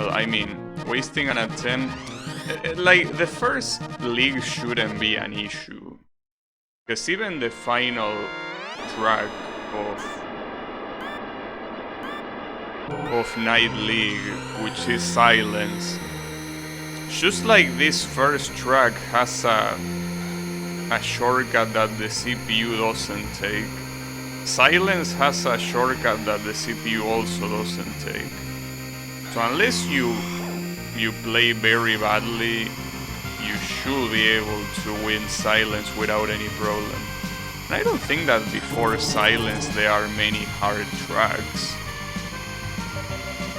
Well, I mean, wasting an attempt... Like, the first league shouldn't be an issue. Because even the final track of Night League, which is Silence, just like this first track has a shortcut that the CPU doesn't take, Silence has a shortcut that the CPU also doesn't take. So unless you play very badly, you should be able to win Silence without any problem. And I don't think that before Silence there are many hard tracks.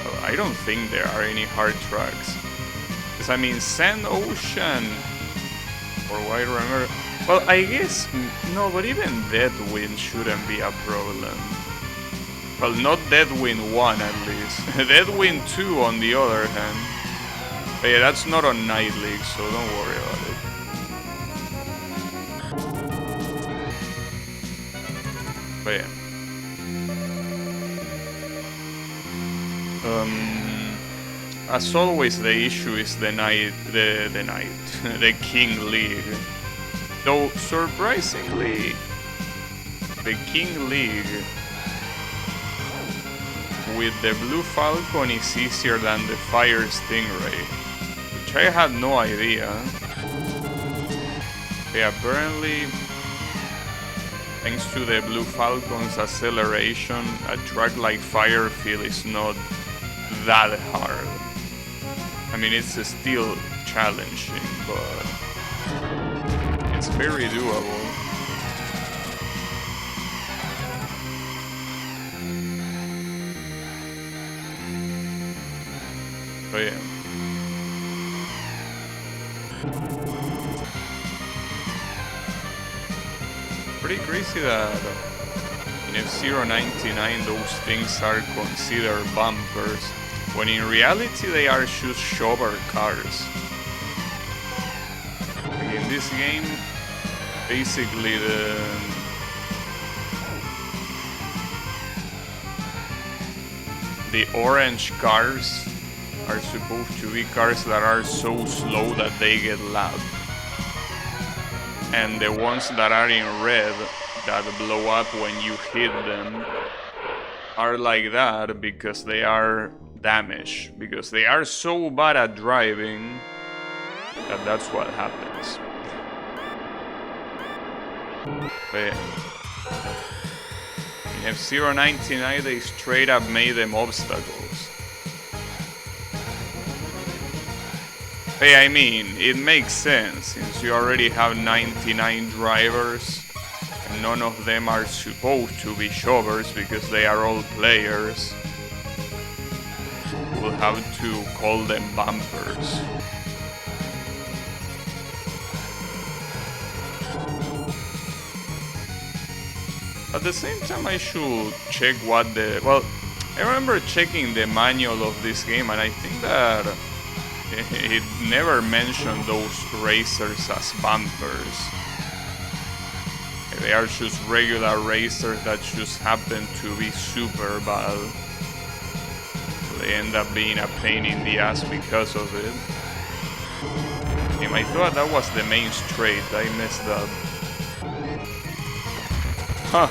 Well, I don't think there are any hard tracks. Because I mean, Sand Ocean, or what I remember... Well, I guess... No, but even Deadwind shouldn't be a problem. Well, not Deadwind 1 at least. Deadwind 2 on the other hand. But yeah, that's not on Night League, so don't worry about it. But yeah. As always, the issue is the King League. Though surprisingly, the King League with the Blue Falcon is easier than the Fire Stingray, which I had no idea. Yeah, apparently, thanks to the Blue Falcon's acceleration, a track like Firefield is not that hard. I mean, it's still challenging, but it's very doable. But yeah. Pretty crazy that in F-Zero 99 those things are considered bumpers, when in reality they are just shover cars. Like in this game, basically the orange cars are supposed to be cars that are so slow that they get lapped. And the ones that are in red that blow up when you hit them are like that because they are damaged. Because they are so bad at driving that that's what happens. But yeah. In F-Zero 99 they straight up made them obstacles. Hey, I mean, it makes sense, since you already have 99 drivers, and none of them are supposed to be shovers because they are all players. We'll have to call them bumpers. At the same time, I should check what the... Well, I remember checking the manual of this game, and I think that it never mentioned those racers as bumpers. They are just regular racers that just happen to be super bad. So they end up being a pain in the ass because of it. I thought that was the main straight, I messed up. Huh.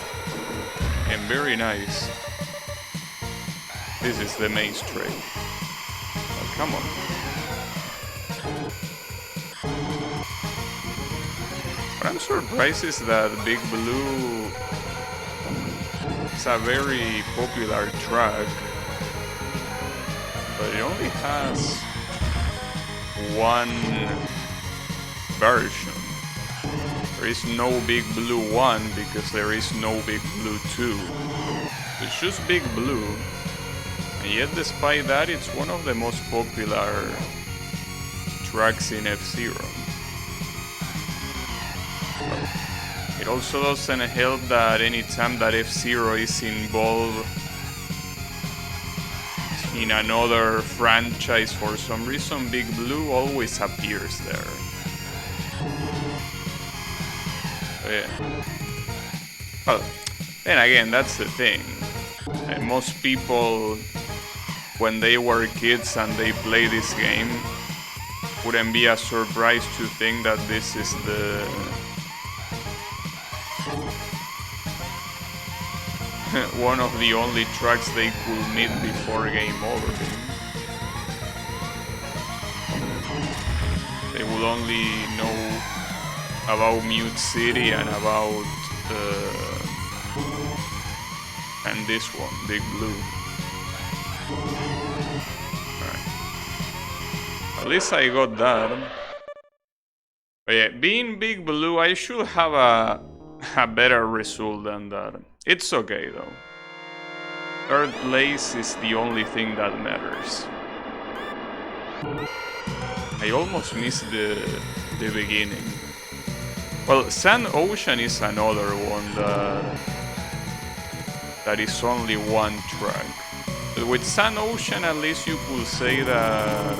And very nice. This is the main straight. Oh, come on. What I'm surprised is that Big Blue is a very popular track, but it only has one version. There is no Big Blue 1 because there is no Big Blue 2. It's just Big Blue, and yet despite that it's one of the most popular tracks in F-Zero. It also doesn't help that anytime that F-Zero is involved in another franchise, for some reason Big Blue always appears there. But yeah. Well, then again, that's the thing. Most people when they were kids and they play this game, wouldn't be a surprise to think that this is the one of the only tracks they could meet before game over. They will only know about Mute City and about and this one, Big Blue. Alright. At least I got that. But yeah, being Big Blue, I should have a better result than that. It's okay though. Third place is the only thing that matters. I almost missed the beginning. Well, Sand Ocean is another one that is only one track. But with Sand Ocean, at least you could say that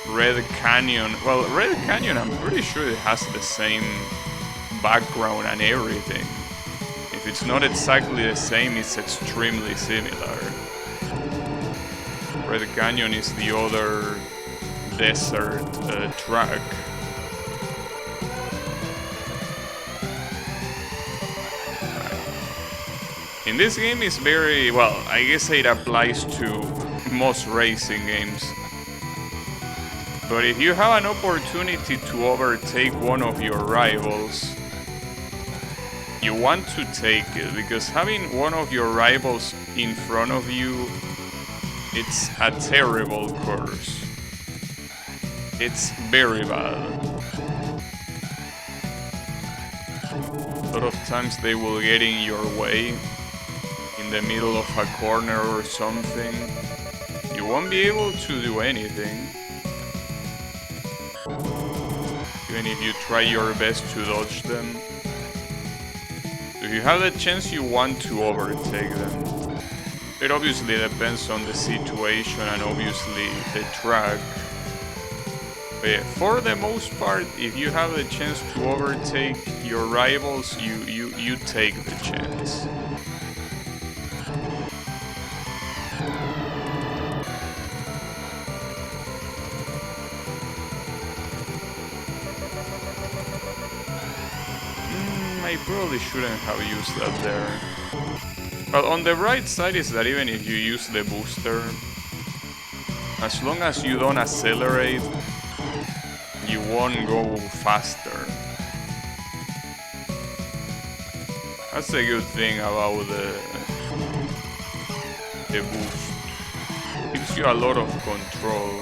Red Canyon... Well, Red Canyon, I'm pretty sure it has the same background and everything. If it's not exactly the same, it's extremely similar. Red Canyon is the other desert track. In this game it's very, well, I guess it applies to most racing games. But if you have an opportunity to overtake one of your rivals, you want to take it, because having one of your rivals in front of you, it's a terrible curse. It's very bad. A lot of times they will get in your way, in the middle of a corner or something. You won't be able to do anything. Even if you try your best to dodge them. If you have the chance, you want to overtake them. It obviously depends on the situation and obviously the track. But yeah, for the most part, if you have the chance to overtake your rivals, you take the chance. I probably shouldn't have used that there. But on the right side is that even if you use the booster, as long as you don't accelerate, you won't go faster. That's a good thing about the boost. It gives you a lot of control.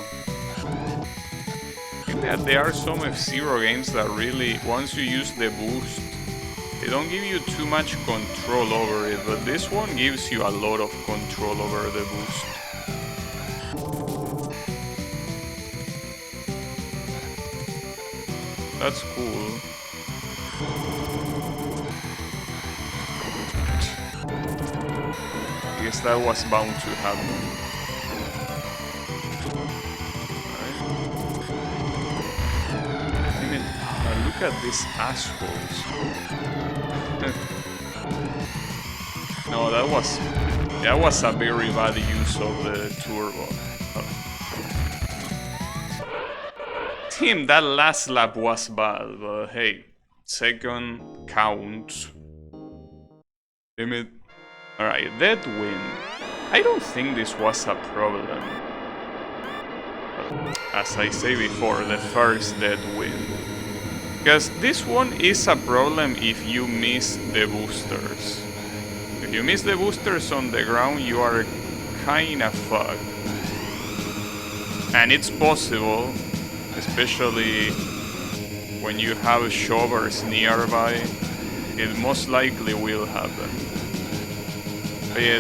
I think that there are some F-Zero games that really, once you use the boost, they don't give you too much control over it, but this one gives you a lot of control over the boost. That's cool. I guess that was bound to happen. Right. I mean, look at these assholes. No, that was a very bad use of the turbo. Team, that last lap was bad, but hey, second counts. Damn it. Alright, dead win. I don't think this was a problem. But as I say before, the first dead win. Because this one is a problem if you miss the boosters. If you miss the boosters on the ground, you are kinda fucked. And it's possible, especially when you have shovers nearby, it most likely will happen. But yeah,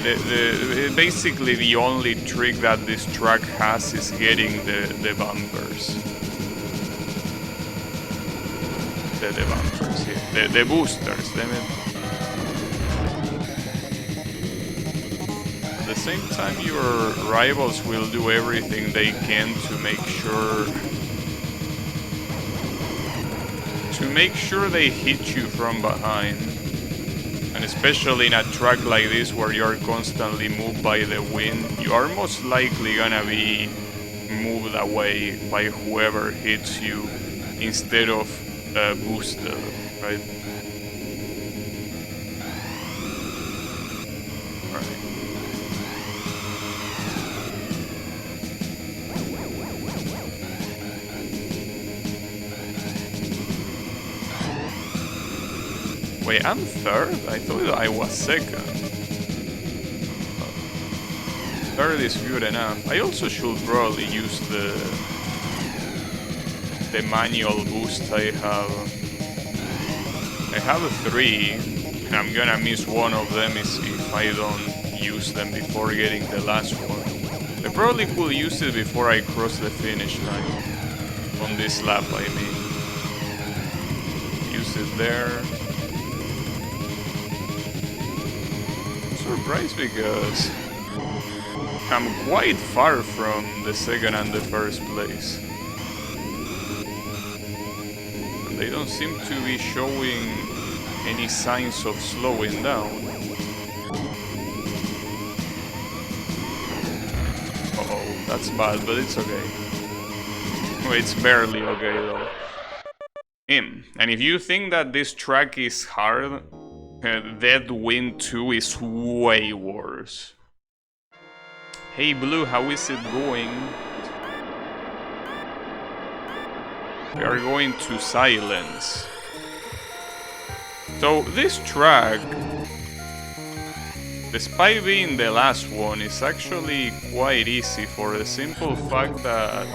basically the only trick that this track has is getting the bumpers. The bumpers, yeah. The boosters, damn it. At the same time, your rivals will do everything they can to make sure they hit you from behind. And And especially in a track like this where you're constantly moved by the wind, you are most likely gonna be moved away by whoever hits you instead of boosted, right? Wait, I'm third? I thought I was second. Third is good enough. I also should probably use the manual boost I have. I have 3, and I'm gonna miss one of them if I don't use them before getting the last one. I probably could use it before I cross the finish line. On this lap, I mean. Use it there. Surprised because I'm quite far from the second and the first place. And they don't seem to be showing any signs of slowing down. Uh-oh, that's bad, but it's okay. Well, it's barely okay though. And if you think that this track is hard, Dead Wind 2 is way worse. Hey Blue, how is it going? We are going to Silence. So this track, despite being the last one, is actually quite easy for the simple fact that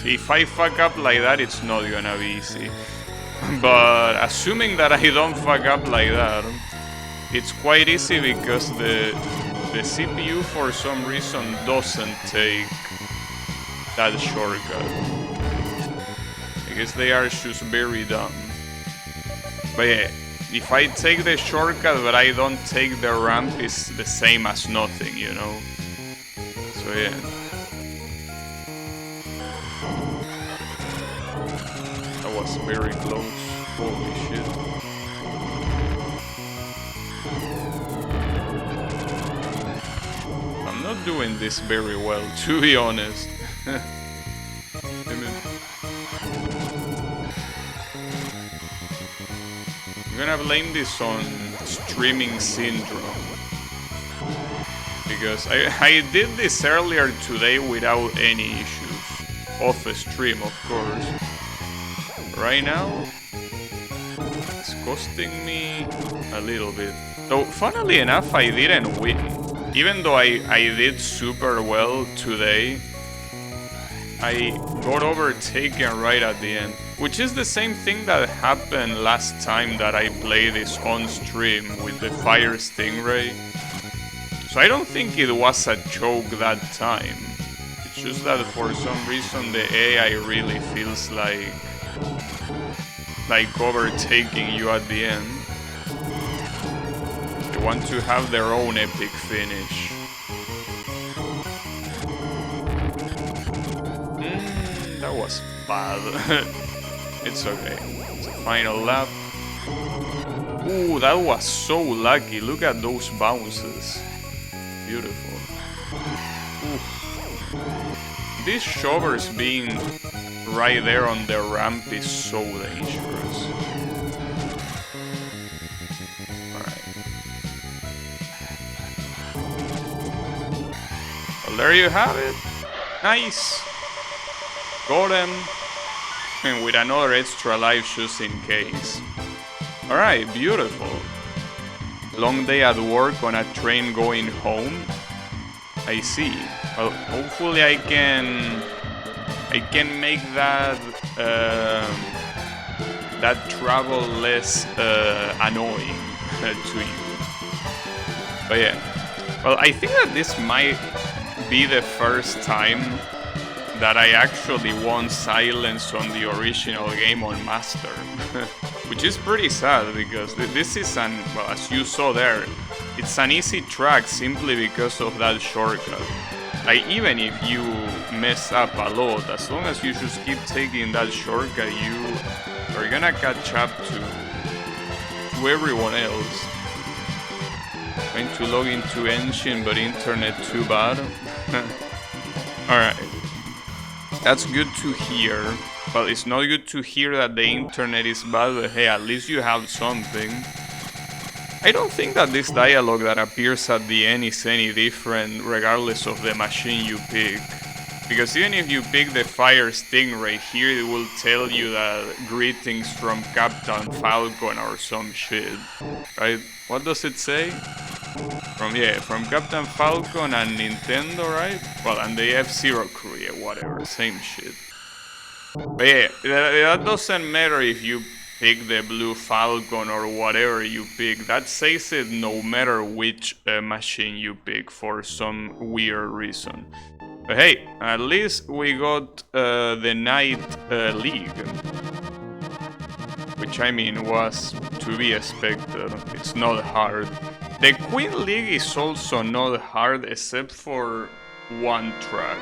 if I fuck up like that, it's not gonna be easy. But assuming that I don't fuck up like that, it's quite easy because the CPU for some reason doesn't take that shortcut. I guess they are just very dumb. But yeah, if I take the shortcut but I don't take the ramp, it's the same as nothing, you know? So yeah. That was very close. Holy shit. I'm not doing this very well, to be honest. I'm gonna blame this on streaming syndrome. Because I did this earlier today without any issues. Off stream, of course. Right now, it's costing me a little bit. So, funnily enough, I didn't win. Even though I did super well today, I got overtaken right at the end. Which is the same thing that happened last time that I played this on stream with the Fire Stingray. So I don't think it was a joke that time. It's just that for some reason the AI really feels like overtaking you at the end. They want to have their own epic finish. That was bad. It's okay. It's a final lap. Ooh, that was so lucky. Look at those bounces. Beautiful. Ooh. These shovers being right there on the ramp is so dangerous. Alright. Well, there you have it. Nice. Got him. And with another extra life just in case. Alright, beautiful. Long day at work on a train going home. I see. Well, hopefully I can make that that travel less annoying to you. But yeah, well, I think that this might be the first time that I actually won Silence on the original game on Master. Which is pretty sad because this is well, as you saw there, it's an easy track simply because of that shortcut. Like, even if you mess up a lot, as long as you just keep taking that shortcut, you are gonna catch up to everyone else. Trying to log into engine, but internet too bad. Alright. That's good to hear. Well, it's not good to hear that the internet is bad, but hey, at least you have something. I don't think that this dialogue that appears at the end is any different regardless of the machine you pick. Because even if you pick the Fire Stingray here, it will tell you that greetings from Captain Falcon or some shit. Right? What does it say? From Captain Falcon and Nintendo, right? Well, and the F-Zero crew, yeah, whatever, same shit. But yeah, that doesn't matter if you pick the Blue Falcon or whatever you pick. That says it no matter which machine you pick for some weird reason. But hey, at least we got the Night League. Which I mean was to be expected. It's not hard. The Queen League is also not hard except for one track.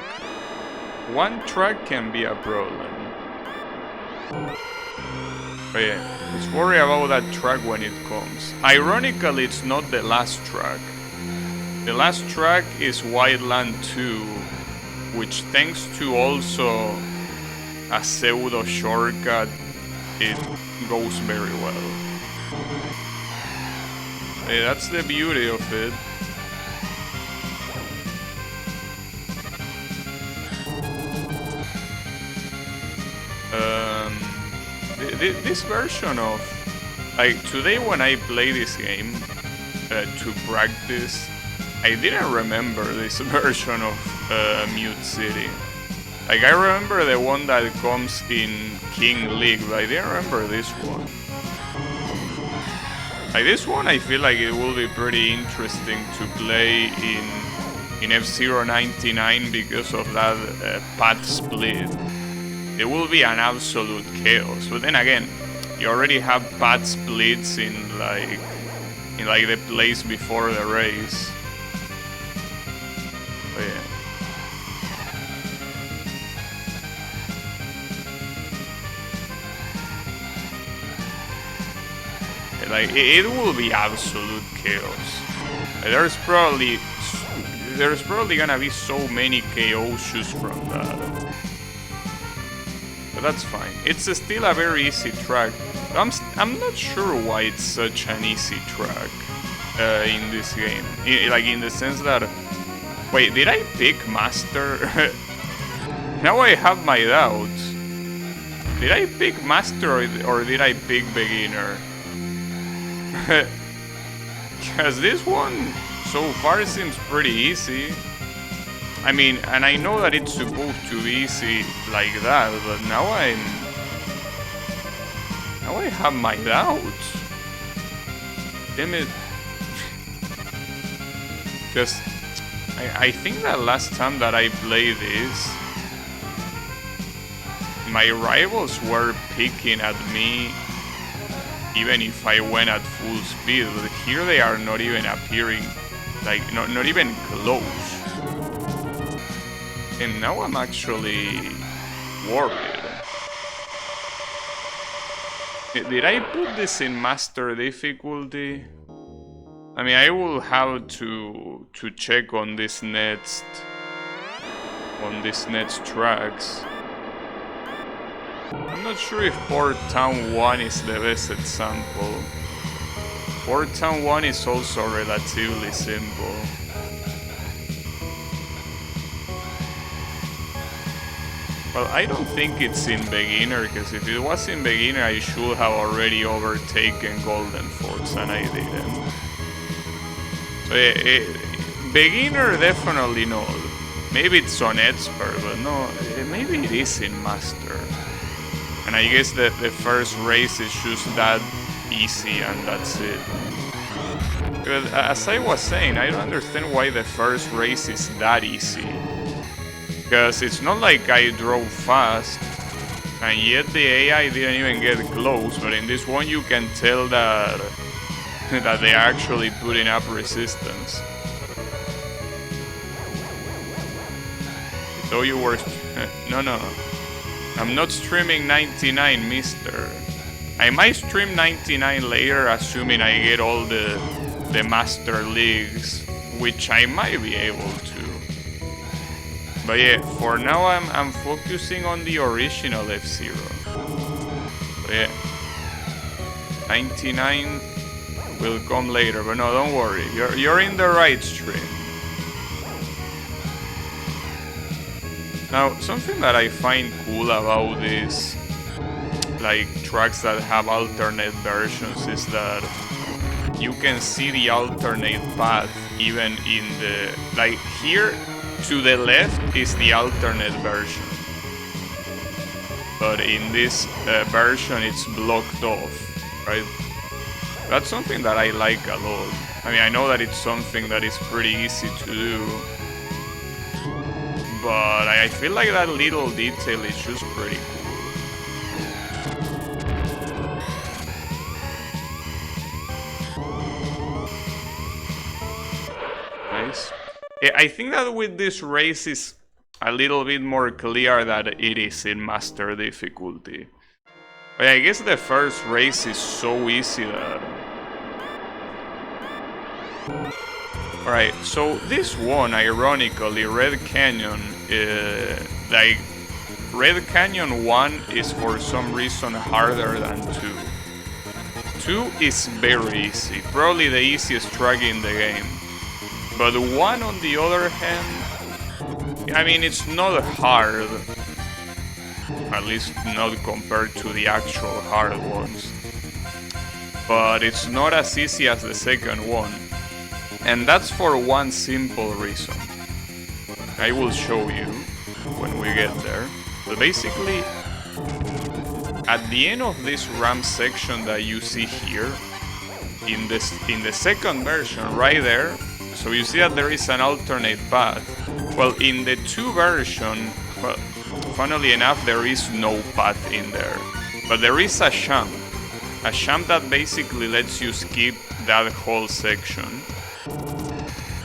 One track can be a problem. But yeah, let's worry about that track when it comes. Ironically, it's not the last track. The last track is Wildland 2, which thanks to also a pseudo shortcut, it goes very well. Hey, that's the beauty of it. This version of... Like, today when I play this game to practice, I didn't remember this version of Mute City. Like, I remember the one that comes in King League, but I didn't remember this one. Like, this one I feel like it will be pretty interesting to play in F-Zero 99 because of that path split. It will be an absolute chaos, but then again, you already have path splits in like the place before the race. But yeah. Like, it will be absolute chaos. There's probably gonna be so many KO shoes from that. But that's fine. It's still a very easy track. I'm not sure why it's such an easy track in this game. Like, in the sense that... Wait, did I pick Master? Now I have my doubts. Did I pick Master or did I pick Beginner? Because this one so far seems pretty easy. I mean, and I know that it's supposed to be easy like that, but now I have my doubts. Damn it. Because I think that last time that I played this, my rivals were picking at me even if I went at full speed, but here they are not even appearing, like, not even close. And now I'm actually worried. Did I put this in master difficulty? I mean, I will have to check on this next tracks. I'm not sure if Port Town 1 is the best example. Port Town 1 is also relatively simple. Well, I don't think it's in beginner, because if it was in beginner I should have already overtaken Golden Force and I didn't. So yeah, beginner definitely not. Maybe it's on expert, but no, maybe it is in master. And I guess that the first race is just that easy and that's it. But as I was saying, I don't understand why the first race is that easy. Because it's not like I drove fast, and yet the AI didn't even get close, but in this one you can tell that they're actually putting up resistance. So you were... No. I'm not streaming 99, mister. I might stream 99 later, assuming I get all the the Master Leagues, which I might be able to. But yeah, for now I'm focusing on the original F-Zero. But yeah, 99 will come later, but no, don't worry, you're in the right stream. Now, something that I find cool about these like tracks that have alternate versions is that you can see the alternate path even in the, like here to the left is the alternate version, but in this version it's blocked off, right? That's something that I like a lot. I mean, I know that it's something that is pretty easy to do, but I feel like that little detail is just pretty cool. Nice. Yeah, I think that with this race is a little bit more clear that it is in Master difficulty. But yeah, I guess the first race is so easy that... Alright, so this one, ironically, Red Canyon, like, Red Canyon 1 is for some reason harder than 2. 2 is very easy, probably the easiest track in the game. But 1, on the other hand, I mean, it's not hard, at least not compared to the actual hard ones. But it's not as easy as the second one. And that's for one simple reason. I will show you when we get there. But basically, at the end of this ramp section that you see here, in the second version, right there, so you see that there is an alternate path. Well, in the 2 version, well, funnily enough, there is no path in there. But there is a jump. A jump that basically lets you skip that whole section.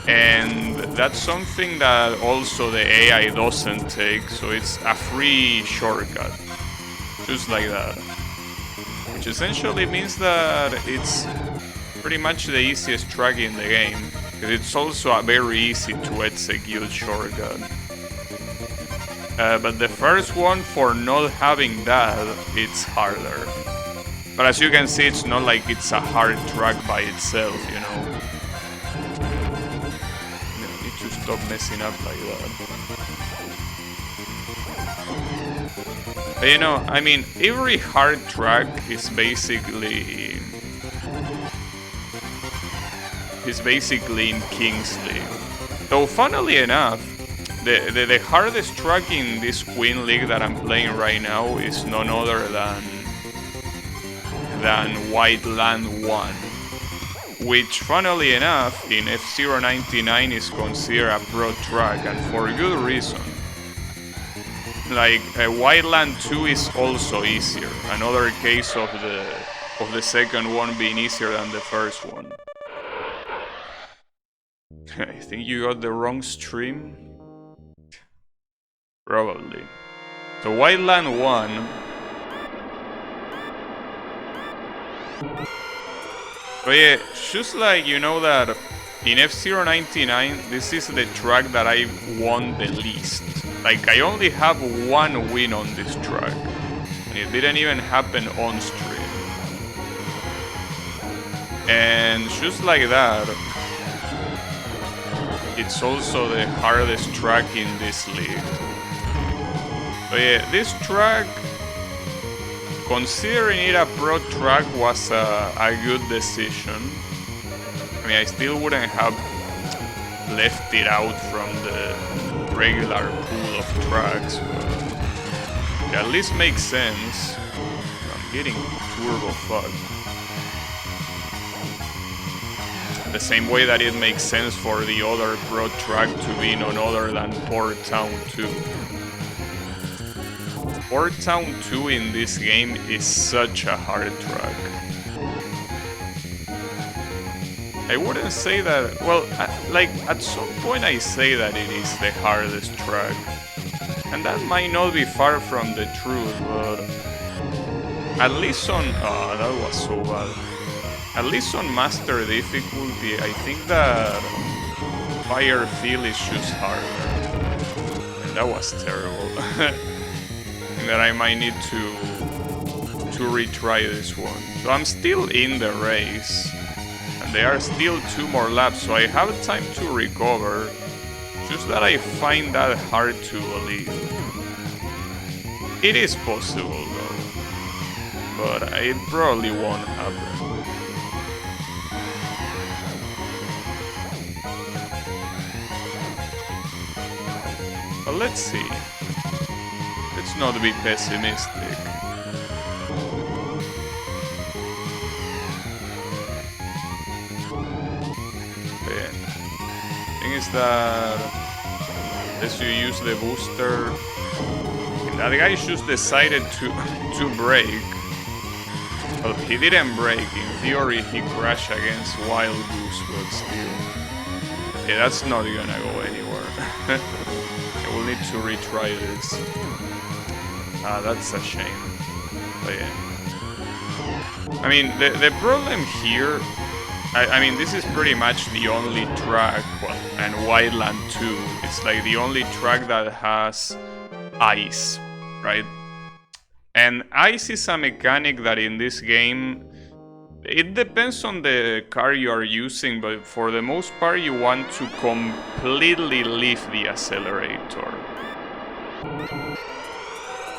And that's something that also the AI doesn't take, so it's a free shortcut. Just like that. Which essentially means that it's pretty much the easiest track in the game. It's also a very easy to execute shortcut. But the first one, for not having that, it's harder. But as you can see, it's not like it's a hard track by itself, you know. I need to stop messing up like that. But you know, I mean, every hard track is basically in Kingsley. Though funnily enough, the hardest track in this Queen League that I'm playing right now is none other than White Land 1, which funnily enough in F-Zero 99 is considered a pro track, and for good reason. Like White Land 2 is also easier, another case of the second one being easier than the first one. I think you got the wrong stream. Probably. So White Land 1. But yeah, just like you know that in F-Zero 99, this is the track that I won the least. Like, I only have one win on this track. And it didn't even happen on stream. And just like that, it's also the hardest track in this league. But yeah, this track, considering it a pro track, was a good decision. I mean, I still wouldn't have left it out from the regular pool of tracks, but it at least makes sense. I'm getting turbo fucked. The same way that it makes sense for the other pro track to be none other than Port Town 2. Port Town 2 in this game is such a hard track. I wouldn't say that, well, like at some point I say that it is the hardest track. And that might not be far from the truth, but at least on, oh, that was so bad. At least on master difficulty, I think that fire feel is just harder. And that was terrible. And that I might need to retry this one. So I'm still in the race. And there are still 2 more laps, so I have time to recover. Just that I find that hard to believe. It is possible though. But it probably won't happen. But let's see. Let's not be pessimistic. The thing is that as you use the booster, that guy just decided to brake. Well, he didn't brake. In theory, he crashed against Wild Goose, but still. Yeah, that's not gonna go anywhere. I will need to retry this. Ah, that's a shame. But yeah. I mean, the problem here... I mean, this is pretty much the only track, well, and Wildland too. It's like the only track that has ice, right? And ice is a mechanic that in this game, it depends on the car you are using, but for the most part you want to completely leave the accelerator.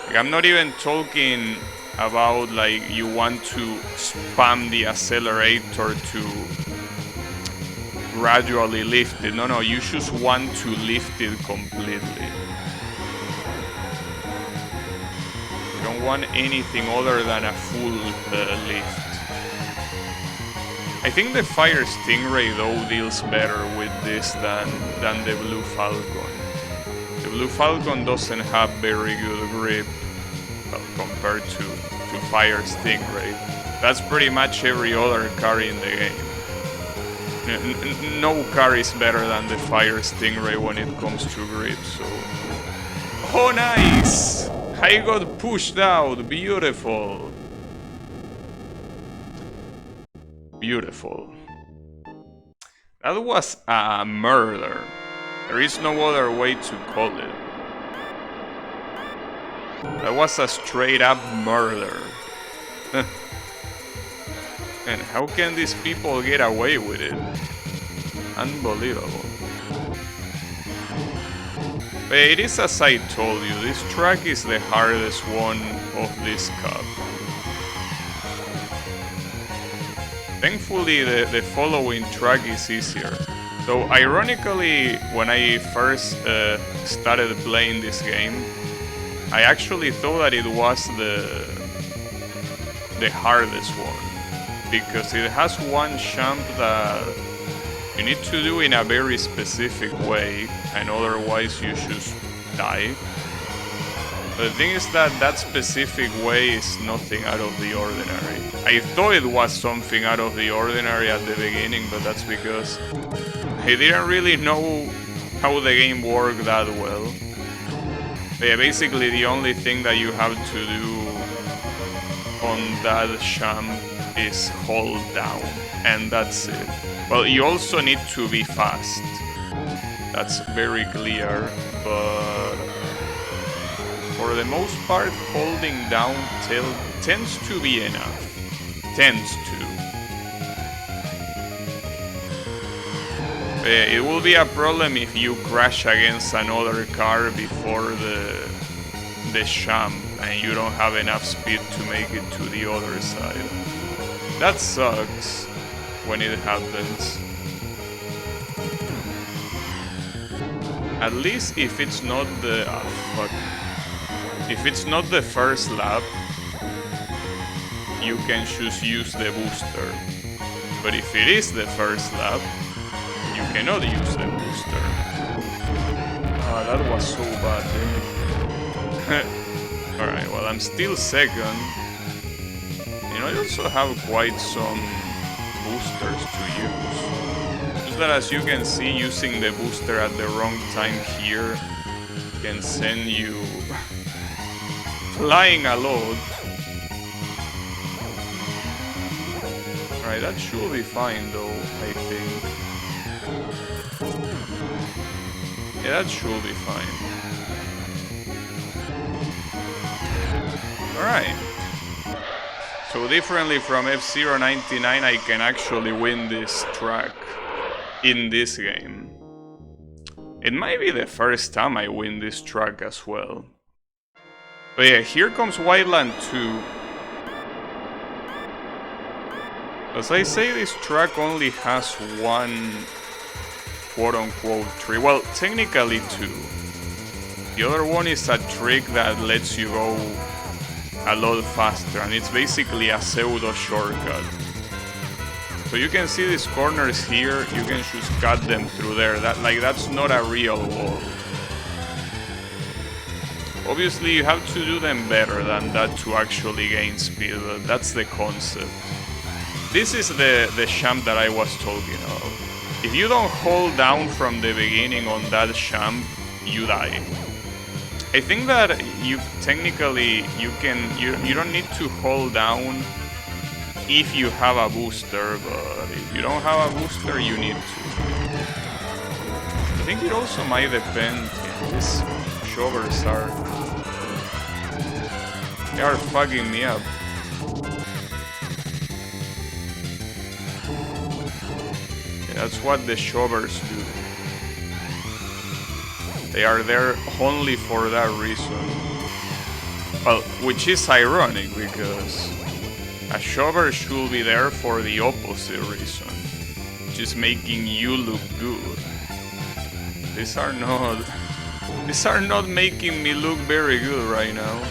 Like, I'm not even talking about like you want to spam the accelerator to gradually lift it. No, you just want to lift it completely. You don't want anything other than a full lift. I think the Fire Stingray though deals better with this than the Blue Falcon. The Blue Falcon doesn't have very good grip, well, compared to Fire Stingray. That's pretty much every other car in the game. No car is better than the Fire Stingray when it comes to grip, so... Oh, nice! I got pushed out, beautiful. Beautiful. That was a murder. There is no other way to call it. That was a straight up murder. And how can these people get away with it? Unbelievable. But it is as I told you, this track is the hardest one of this cup. Thankfully the following track is easier. Though ironically, when I first started playing this game, I actually thought that it was the hardest one, because it has one jump that you need to do in a very specific way, and otherwise you just die. But the thing is that that specific way is nothing out of the ordinary. I thought it was something out of the ordinary at the beginning, but that's because I didn't really know how the game worked that well. But yeah, basically the only thing that you have to do on that jump is hold down, and that's it. Well, you also need to be fast. That's very clear, but for the most part, holding down tends to be enough. Tends to. It will be a problem if you crash against another car before the jump and you don't have enough speed to make it to the other side. That sucks when it happens. At least if it's not the... If it's not the first lap, you can just use the booster. But if it is the first lap, you cannot use the booster. Ah, that was so bad. Alright, well, I'm still second. You know, I also have quite some boosters to use. Just that, as you can see, using the booster at the wrong time here can send you flying a lot. Alright, that should be fine though, I think. Yeah, that should be fine. Alright. So differently from F-Zero 99, I can actually win this track in this game. It might be the first time I win this track as well. But yeah, here comes Wildland 2. As I say, this track only has one quote-unquote trick. Well, technically two. The other one is a trick that lets you go a lot faster, and it's basically a pseudo shortcut. So you can see these corners here, you can just cut them through there. That's not a real wall. Obviously you have to do them better than that to actually gain speed, but that's the concept. This is the champ that I was talking about. If you don't hold down from the beginning on that champ, you die. I think that you technically you don't need to hold down if you have a booster, but if you don't have a booster, you need to. I think it also might depend. These shovers they are fucking me up. Yeah, that's what the shovers do. They are there only for that reason. Well, which is ironic because a shover should be there for the opposite reason, just making you look good. These are not making me look very good right now.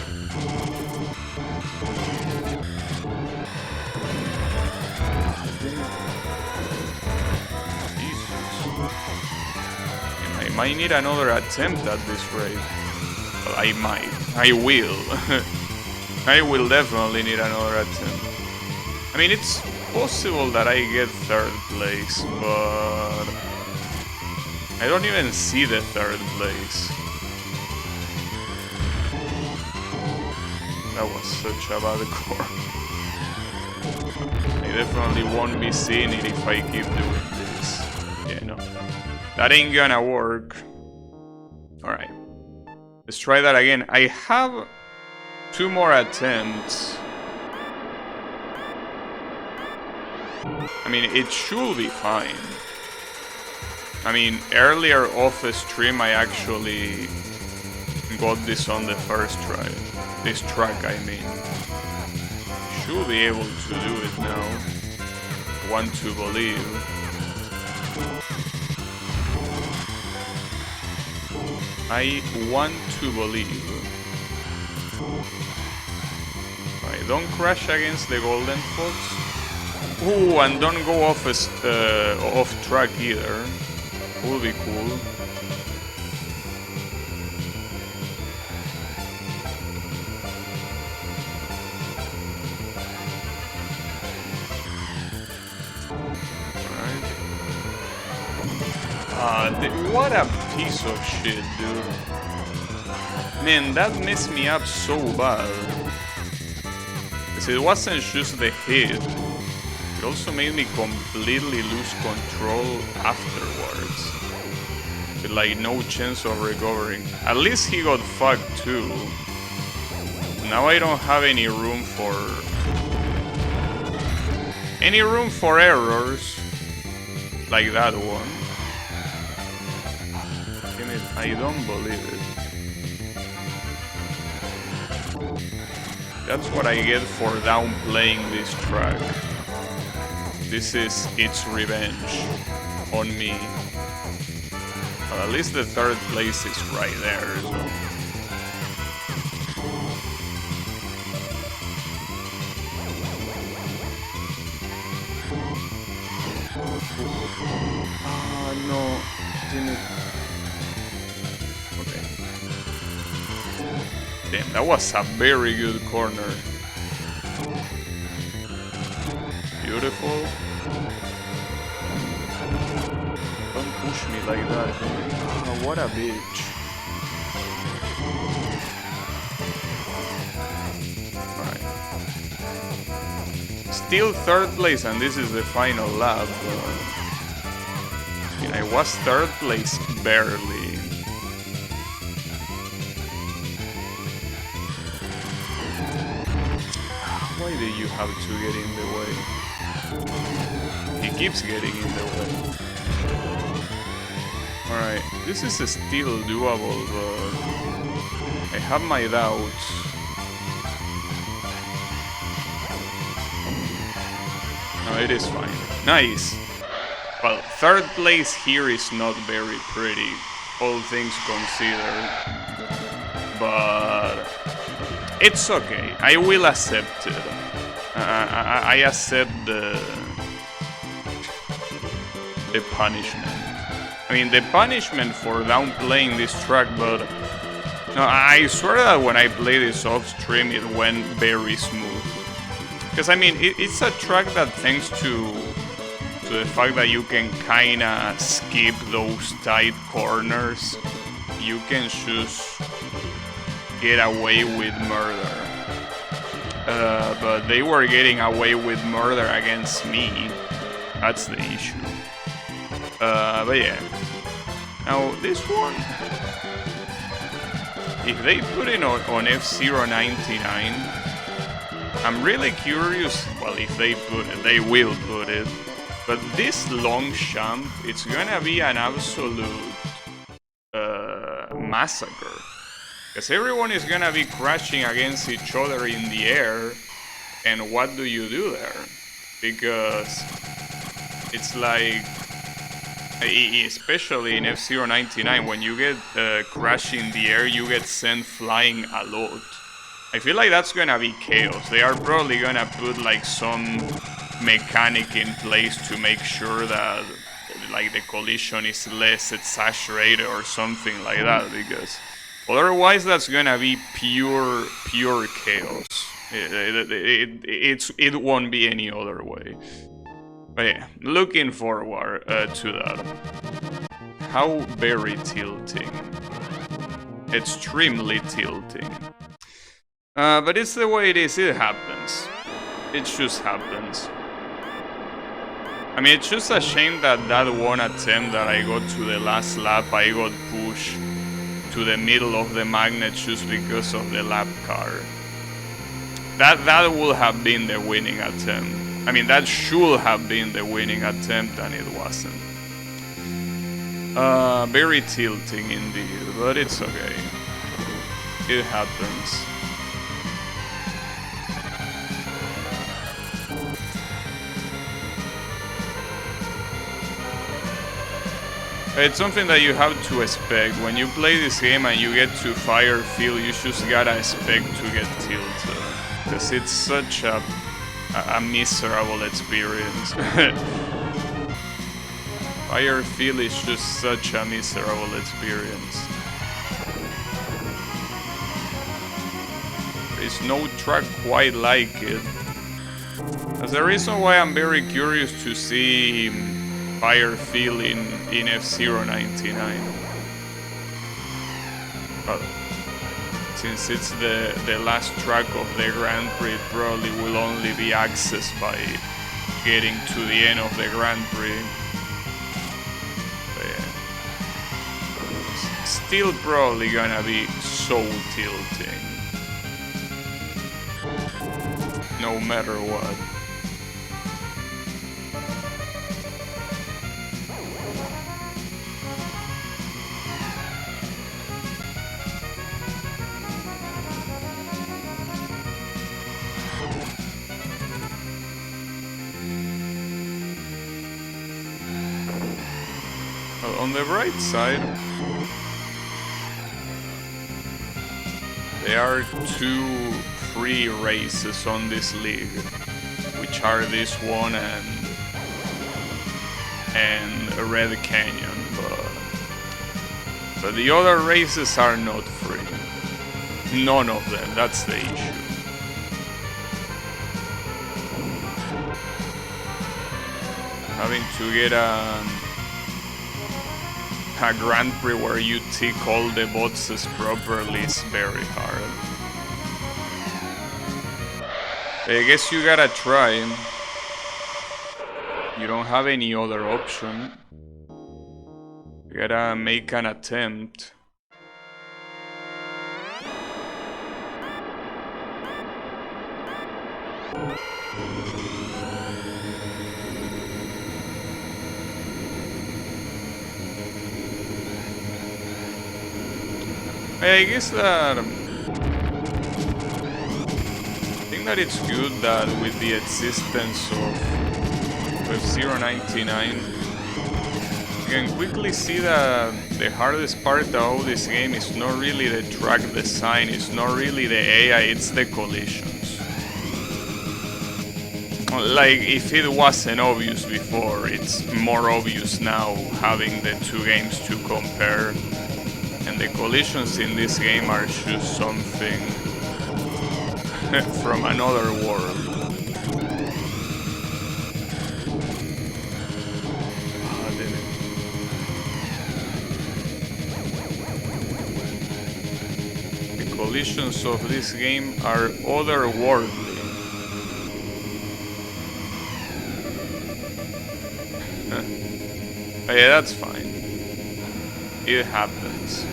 I might need another attempt at this rate. Well, I might. I will. I will definitely need another attempt. I mean, it's possible that I get third place, but I don't even see the third place. That was such a bad core. I definitely won't be seeing it if I keep doing this. Yeah, no. That ain't gonna work. Alright. Let's try that again. I have 2 more attempts. I mean, it should be fine. I mean, earlier off the stream I actually got this on the first try. This track, I mean. Should be able to do it now. Want to believe. I want to believe. Alright, don't crash against the golden fox. Ooh, and don't go off track either. Would be cool. What a piece of shit, dude. Man, that messed me up so bad. Because it wasn't just the hit. It also made me completely lose control afterwards. With like no chance of recovering. At least he got fucked too. Now I don't have any room for errors like that one. I don't believe it. That's what I get for downplaying this track. This is its revenge on me. Well, at least the third place is right there, so. Ah, no. Damn it. Damn, that was a very good corner. Beautiful. Don't push me like that. Oh, what a bitch. Alright. still third place, and this is the final lap. I was third place barely. Why do you have to get in the way? He keeps getting in the way. Alright, this is still doable, but I have my doubts. No, it is fine. Nice! Well, third place here is not very pretty, all things considered. But it's okay. I will accept it. I accept the punishment. I mean, the punishment for downplaying this track, but no, I swear that when I play this off stream, it went very smooth. Because I mean, it's a track that, thanks to the fact that you can kinda skip those tight corners, you can just get away with murder. But they were getting away with murder against me. That's the issue. But yeah. Now this one, if they put it on F-099, I'm really curious. Well, if they put it, they will put it. But this long jump, it's gonna be an absolute massacre. Because everyone is gonna be crashing against each other in the air. And what do you do there? Because it's like, especially in F-099, when you get crashed in the air, you get sent flying a lot. I feel like that's gonna be chaos. They are probably gonna put like some mechanic in place to make sure that like the collision is less exaggerated or something like that, because otherwise that's gonna be pure chaos. It won't be any other way. But yeah, looking forward to that. How very tilting. Extremely tilting. But it's the way it is, it happens. It just happens. I mean, it's just a shame that one attempt that I got to the last lap, I got pushed to the middle of the magnet just because of the lap car. That would have been the winning attempt. I mean, that should have been the winning attempt, and it wasn't. Very tilting indeed, but it's okay. It happens. It's something that you have to expect. When you play this game and you get to Fire Field, you just gotta expect to get tilted. Because it's such a miserable experience. Fire Field is just such a miserable experience. There is no track quite like it. That's the reason why I'm very curious to see Fire Field in F-099. Well, since it's the last track of the Grand Prix, it probably will only be accessed by getting to the end of the Grand Prix. But yeah. Still probably gonna be so tilting. No matter what. On the right side, there are 2 free races on this league, which are this one and Red Canyon, but the other races are not free. None of them, that's the issue. Having to get a Grand Prix where you tick all the boxes properly is very hard. I guess you gotta try. You don't have any other option. You gotta make an attempt. I guess that that it's good that with the existence of F-099, you can quickly see that the hardest part of this game is not really the track design, it's not really the AI, it's the collisions. Like, if it wasn't obvious before, it's more obvious now, having the two games to compare. And the collisions in this game are just something from another world. Oh, damn it. The collisions of this game are otherworldly. Oh, yeah, that's fine. It happens.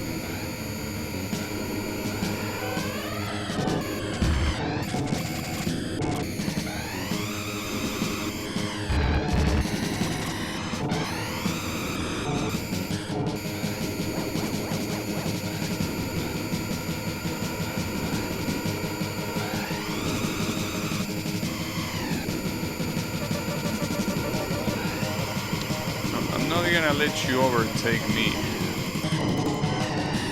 I'm not gonna let you overtake me.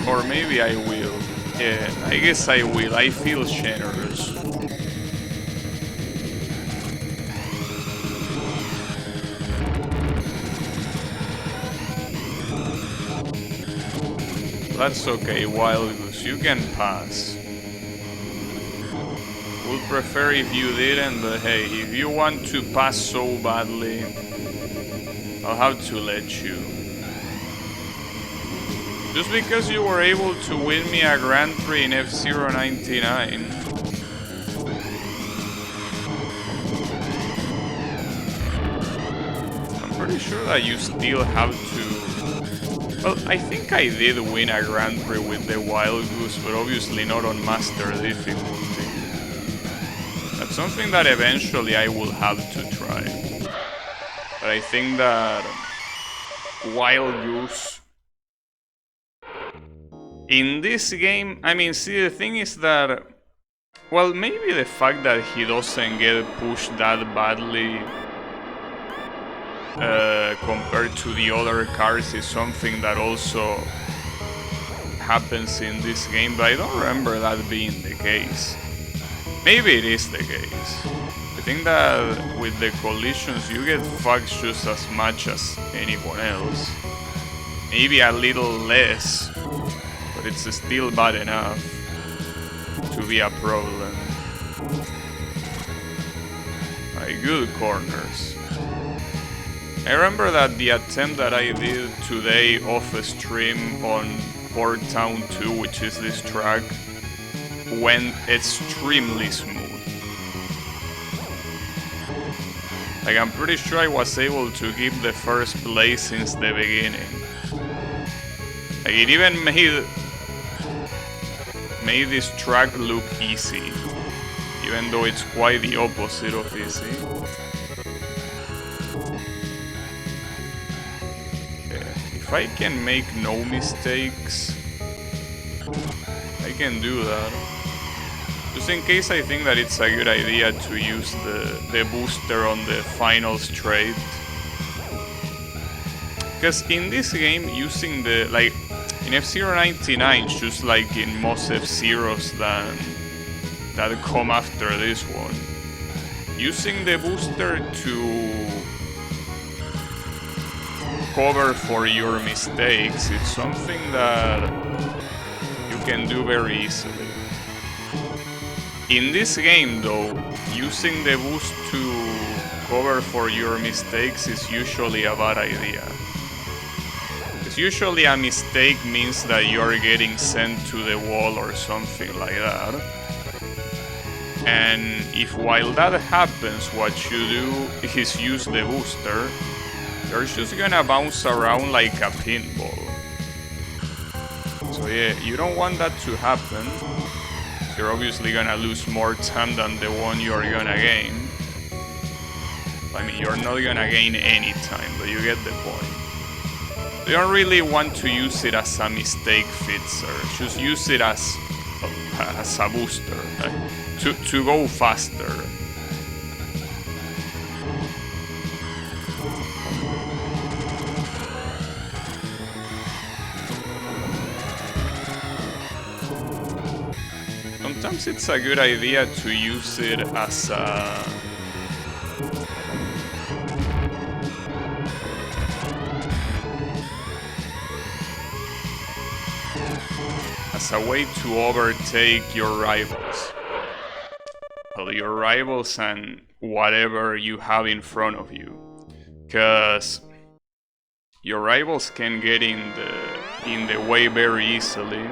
Or maybe I will. Yeah, I guess I will. I feel generous. That's okay, Wild Goose. You can pass. Would prefer if you didn't, but hey, if you want to pass so badly, I'll have to let you. Just because you were able to win me a Grand Prix in F-099. I'm pretty sure that you still have to... Well, I think I did win a Grand Prix with the Wild Goose, but obviously not on Master difficulty. That's something that eventually I will have to try. But I think that Wild Goose... In this game, I mean, see, the thing is that, well, maybe the fact that he doesn't get pushed that badly compared to the other cars is something that also happens in this game, but I don't remember that being the case. Maybe it is the case. I think that with the collisions you get fucked just as much as anyone else. Maybe a little less. But it's still bad enough to be a problem. Good corners. I remember that the attempt that I did today off stream on Port Town 2, which is this track, went extremely smooth. Like, I'm pretty sure I was able to keep the first place since the beginning. Like, it even made this track look easy, even though it's quite the opposite of easy. Yeah, if I can make no mistakes, I can do that. Just in case, I think that it's a good idea to use the booster on the final straight. Because in this game, using the, like, in F-099, just like in most F-Zeros that come after this one, using the booster to cover for your mistakes, it's something that you can do very easily. In this game though, using the boost to cover for your mistakes is usually a bad idea. Usually a mistake means that you're getting sent to the wall or something like that. And if while that happens, what you do is use the booster, you're just gonna bounce around like a pinball. So yeah, you don't want that to happen. You're obviously gonna lose more time than the one you're gonna gain. I mean, you're not gonna gain any time, but you get the point. You don't really want to use it as a mistake fixer. Just use it as a booster, to go faster. Sometimes it's a good idea to use it as a way to overtake your rivals. Well, your rivals and whatever you have in front of you. Because your rivals can get in the way very easily.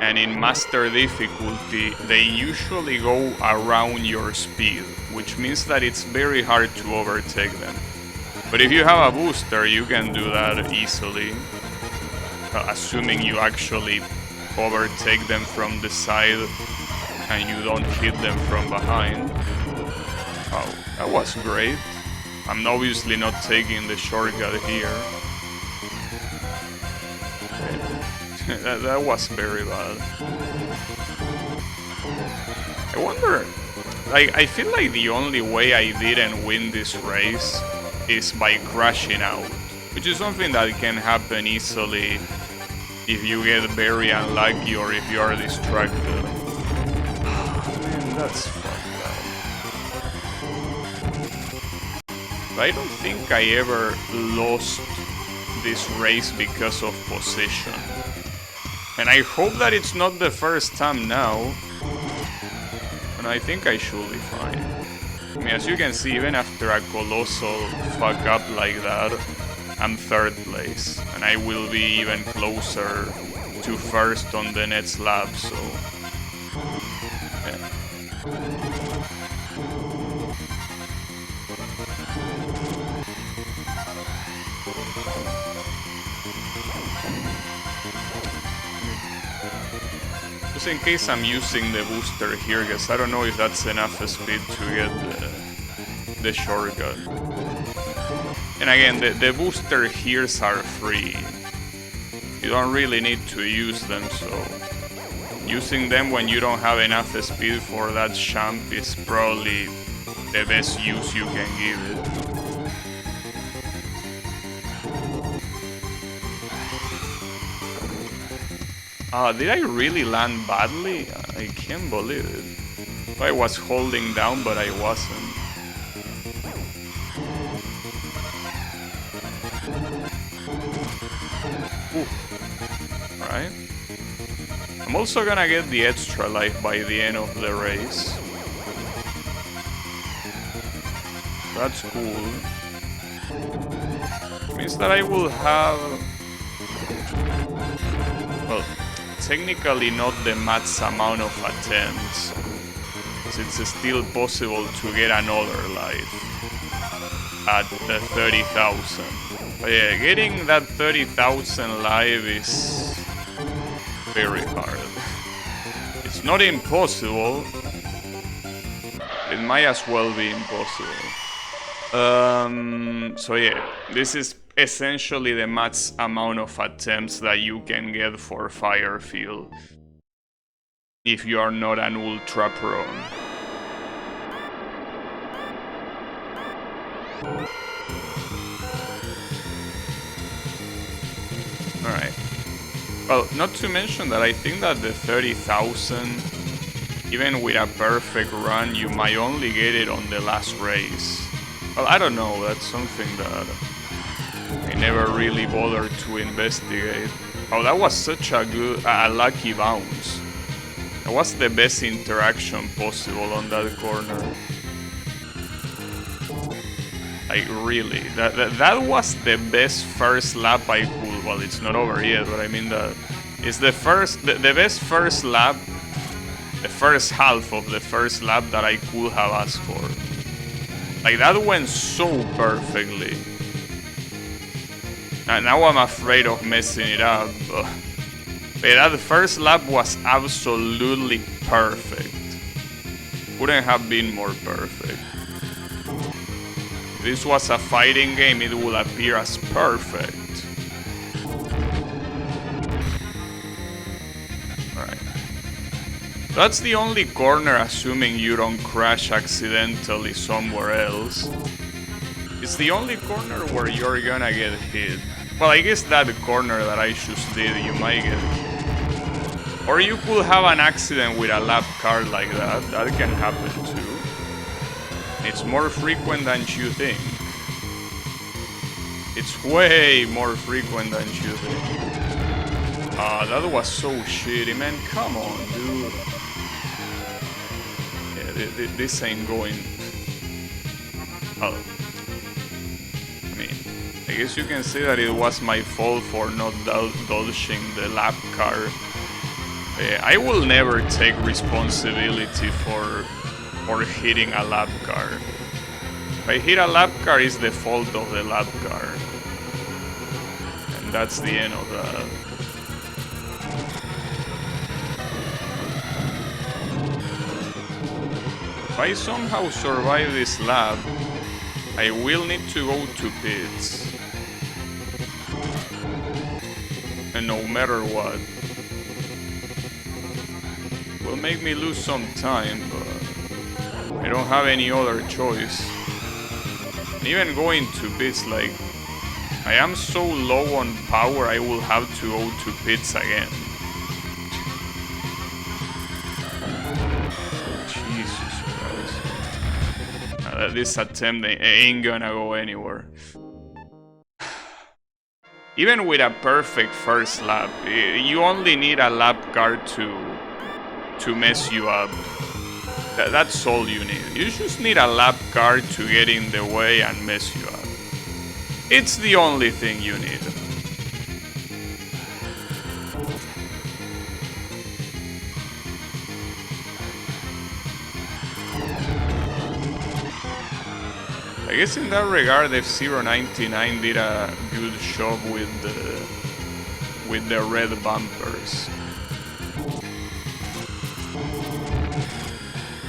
And in master difficulty, they usually go around your speed, which means that it's very hard to overtake them. But if you have a booster, you can do that easily. Assuming you actually overtake them from the side and you don't hit them from behind. Oh, that was great. I'm obviously not taking the shortcut here. That was very bad. I wonder... I feel like the only way I didn't win this race is by crashing out. Which is something that can happen easily if you get very unlucky or if you are distracted. Man, that's fucked up. I don't think I ever lost this race because of position. And I hope that it's not the first time now. And I think I should be fine. I mean, as you can see, even after a colossal fuck up like that, I'm third place, and I will be even closer to first on the next lap, so... yeah. Just in case I'm using the booster here, because I don't know if that's enough speed to get the shortcut. And again, the booster heals are free. You don't really need to use them, so... using them when you don't have enough speed for that champ is probably the best use you can give it. Did I really land badly? I can't believe it. I was holding down, but I wasn't. Alright. I'm also gonna get the extra life by the end of the race. That's cool. Means that I will have... well, technically not the max amount of attempts. It's still possible to get another life at the 30,000. But yeah, getting that 30,000 live is very hard. It's not impossible. It might as well be impossible. So yeah, this is essentially the max amount of attempts that you can get for Firefield if you are not an ultra pro. Alright. Well, not to mention that I think that the 30,000, even with a perfect run, you might only get it on the last race. Well, I don't know, that's something that I never really bothered to investigate. Oh, that was such a good, lucky bounce. That was the best interaction possible on that corner. Like, really, that was the best first lap I could. Well, it's not over yet, but I mean that it's the best first lap the first half of the first lap that I could have asked for. Like, that went so perfectly. And now I'm afraid of messing it up. But that first lap was absolutely perfect. Couldn't have been more perfect. If this was a fighting game, it would appear as perfect. Alright. That's the only corner, assuming you don't crash accidentally somewhere else. It's the only corner where you're gonna get hit. Well, I guess that corner that I just did, you might get hit. Or you could have an accident with a lap car like that. That can happen too. It's more frequent than you think. It's way more frequent than you think. That was so shitty, man. Come on, dude. Yeah, this ain't going... Oh. I guess you can say that it was my fault for not dodging the lap car. I will never take responsibility for hitting a lap car. If I hit a lap car, it's the fault of the lap car. And that's the end of that. If I somehow survive this lap, I will need to go to pits. And no matter what, will make me lose some time, but I don't have any other choice. And even going to pits, like, I am so low on power, I will have to go to pits again. Jesus Christ. This attempt ain't gonna go anywhere. Even with a perfect first lap, you only need a lap car to mess you up. That's all you need. You just need a lap car to get in the way and mess you up. It's the only thing you need. I guess in that regard, F-099 did a good job with the red bumpers.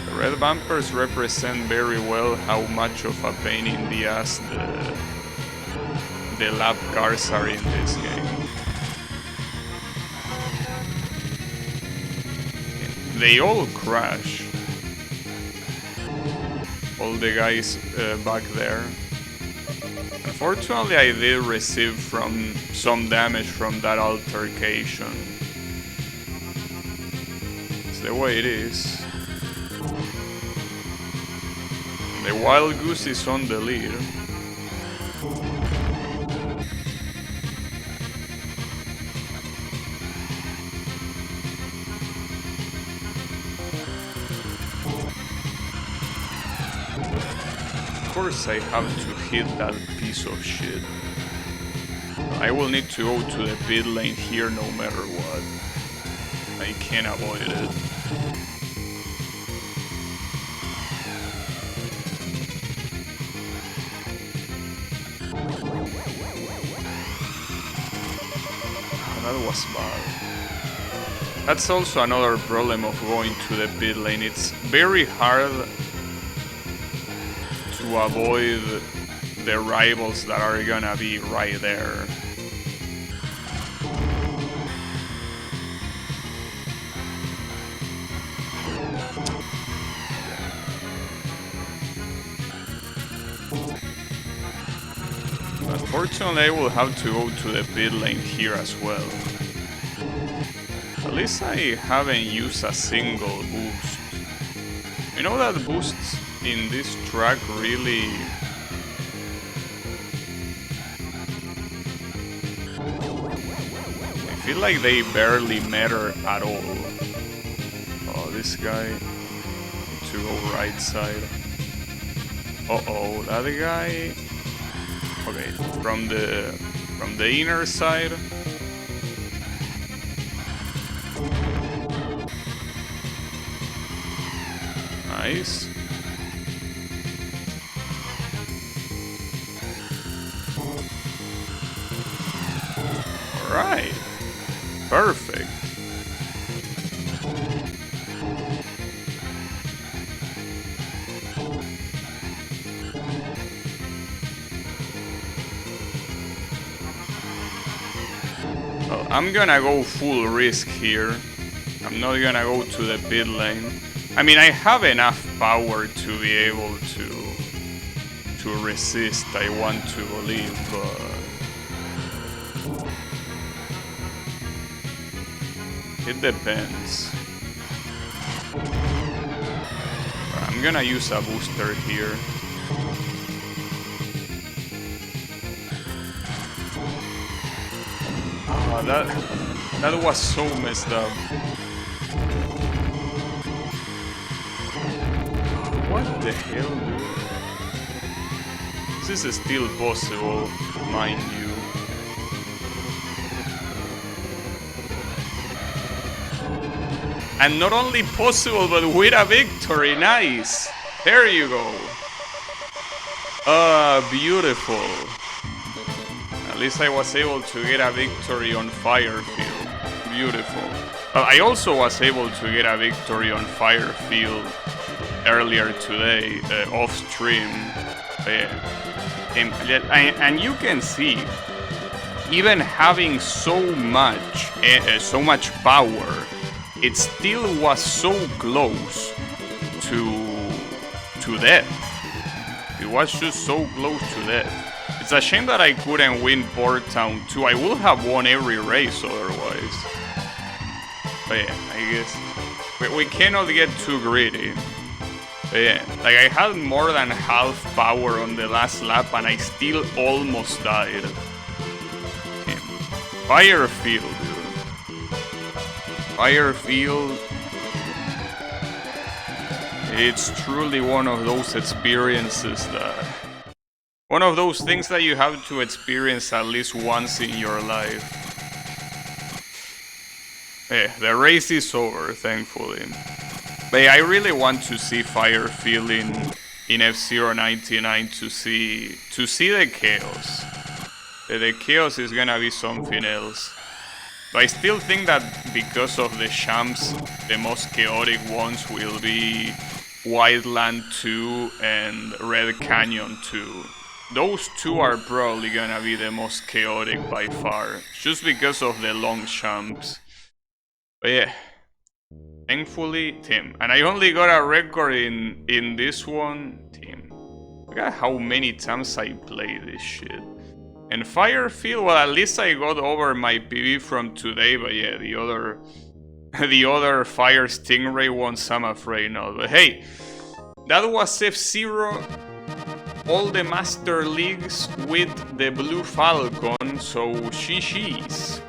The red bumpers represent very well how much of a pain in the ass the lap cars are in this game. They all crash. All the guys back there. Unfortunately, I did receive some damage from that altercation. It's the way it is. The Wild Goose is on the lead. Of course I have to hit that piece of shit. I will need to go to the pit lane here no matter what. I can't avoid it. That was bad. That's also another problem of going to the pit lane. It's very hard to avoid the rivals that are gonna be right there. Unfortunately, I will have to go to the pit lane here as well. At least I haven't used a single boost. You know that boosts in this track really... I feel like they barely matter at all. Oh, this guy... Need to go right side. Uh-oh, that guy... Okay, from the inner side. Nice. Alright. Perfect. Well, I'm gonna go full risk here. I'm not gonna go to the pit lane. I mean, I have enough power to be able to resist, I want to believe, but it depends. I'm gonna use a booster here. Oh, that was so messed up. What the hell, dude? This is still possible, mind you. And not only possible, but with a victory. Nice. There you go. Beautiful. At least I was able to get a victory on Firefield. Beautiful. I also was able to get a victory on Firefield earlier today, off stream. And you can see, even having so much power, it still was so close to death. It was just so close to death. It's a shame that I couldn't win Port Town 2. I would have won every race otherwise. But yeah, I guess we cannot get too greedy. But yeah, like I had more than half power on the last lap and I still almost died. Yeah. Firefield, dude. Firefield. It's truly one of those experiences that... one of those things that you have to experience at least once in your life. Yeah, the race is over, thankfully. But yeah, I really want to see Firefield in F-Zero 99 to see the chaos. The chaos is gonna be something else. But I still think that because of the champs, the most chaotic ones will be Wildland 2 and Red Canyon 2. Those two are probably gonna be the most chaotic by far, just because of the long champs. But yeah, thankfully, Tim. And I only got a record in this one, Tim. Look at how many times I played this shit. And Firefield, well, at least I got over my PB from today, but yeah, the other Fire Stingray ones, I'm afraid not. But hey, that was F-Zero. All the Master Leagues with the Blue Falcon, so GG's.